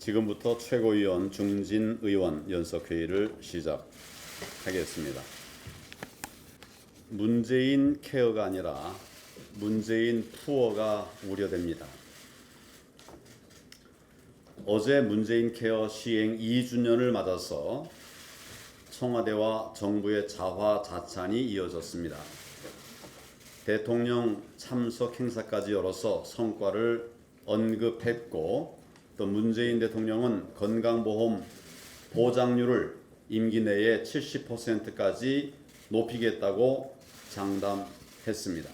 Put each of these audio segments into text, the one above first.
지금부터 최고위원 중진 의원 연석회의를 시작하겠습니다. 문재인 케어가 아니라 문재인 푸어가 우려됩니다. 어제 문재인 케어 시행 2주년을 맞아서 청와대와 정부의 자화자찬이 이어졌습니다. 대통령 참석 행사까지 열어서 성과를 언급했고, 또 문재인 대통령은 건강보험 보장률을 임기 내에 70%까지 높이겠다고 장담했습니다.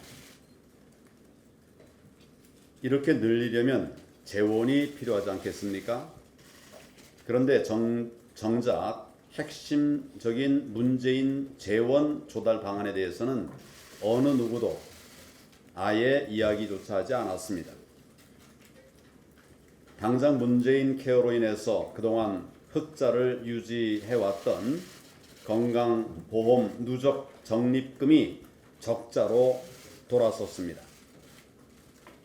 이렇게 늘리려면 재원이 필요하지 않겠습니까? 그런데 정작 핵심적인 문재인 재원 조달 방안에 대해서는 어느 누구도 아예 이야기조차 하지 않았습니다. 당장 문재인 케어로 인해서 그동안 흑자를 유지해왔던 건강보험 누적 적립금이 적자로 돌아섰습니다.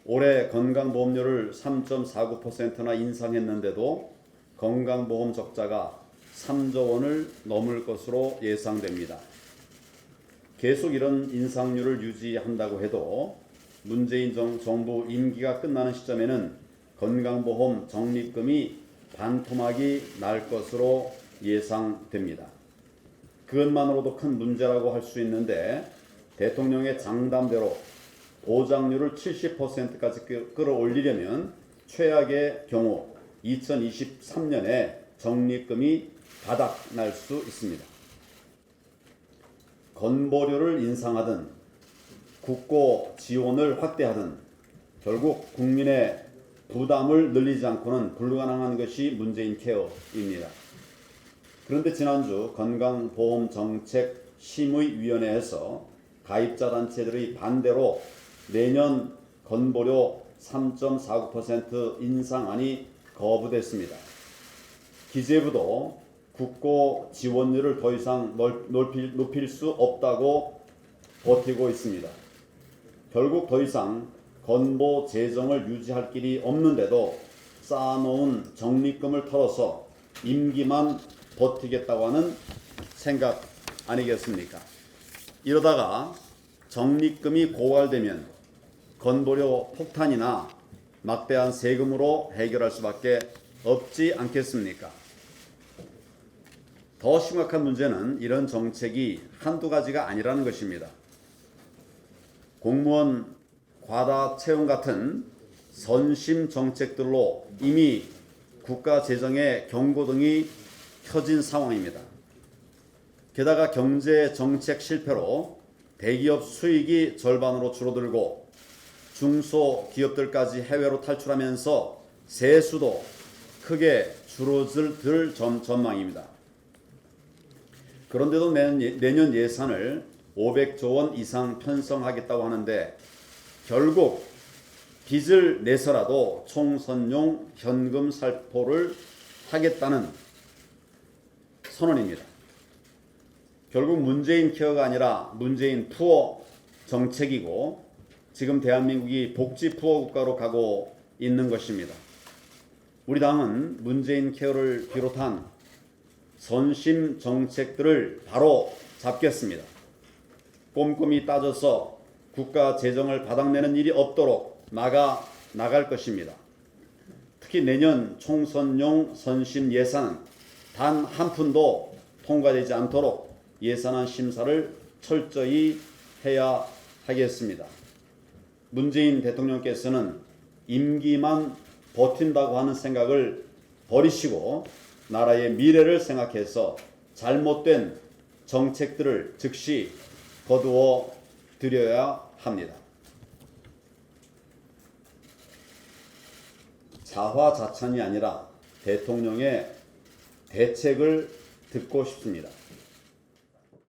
올해 건강보험료를 3.49%나 인상했는데도 건강보험 적자가 3조 원을 넘을 것으로 예상됩니다. 계속 이런 인상률을 유지한다고 해도 문재인 정부 임기가 끝나는 시점에는 건강보험 적립금이 반토막이 날 것으로 예상됩니다. 그것만으로도 큰 문제라고 할 수 있는데, 대통령의 장담대로 보장률을 70%까지 끌어올리려면 최악의 경우 2023년에 적립금이 바닥날 수 있습니다. 건보료를 인상하든 국고 지원을 확대하든 결국 국민의 부담을 늘리지 않고는 불가능한 것이 문재인 케어입니다. 그런데 지난주 건강보험정책심의위원회에서 가입자 단체들의 반대로 내년 건보료 3.49% 인상안이 거부됐습니다. 기재부도 국고 지원율을 더 이상 높일 수 없다고 버티고 있습니다. 결국 더 이상 건보 재정을 유지할 길이 없는데도 쌓아놓은 적립금을 털어서 임기만 버티겠다고 하는 생각 아니겠습니까? 이러다가 적립금이 고갈되면 건보료 폭탄이나 막대한 세금으로 해결할 수밖에 없지 않겠습니까? 더 심각한 문제는 이런 정책이 한두 가지가 아니라는 것입니다. 공무원 과다 채용 같은 선심 정책들로 이미 국가 재정에 경고등이 켜진 상황입니다. 게다가 경제 정책 실패로 대기업 수익이 절반으로 줄어들고 중소기업들까지 해외로 탈출하면서 세수도 크게 줄어들 전망입니다. 그런데도 내년 예산을 500조 원 이상 편성하겠다고 하는데 결국 빚을 내서라도 총선용 현금 살포를 하겠다는 선언입니다. 결국 문재인 케어가 아니라 문재인 푸어 정책이고, 지금 대한민국이 복지 푸어 국가로 가고 있는 것입니다. 우리 당은 문재인 케어를 비롯한 선심 정책들을 바로 잡겠습니다. 꼼꼼히 따져서 국가 재정을 바닥내는 일이 없도록 막아 나갈 것입니다. 특히 내년 총선용 선심 예산은 단 한 푼도 통과되지 않도록 예산안 심사를 철저히 해야 하겠습니다. 문재인 대통령께서는 임기만 버틴다고 하는 생각을 버리시고 나라의 미래를 생각해서 잘못된 정책들을 즉시 거두어 드려야 합니다. 자화자찬이 아니라 대통령의 대책을 듣고 싶습니다.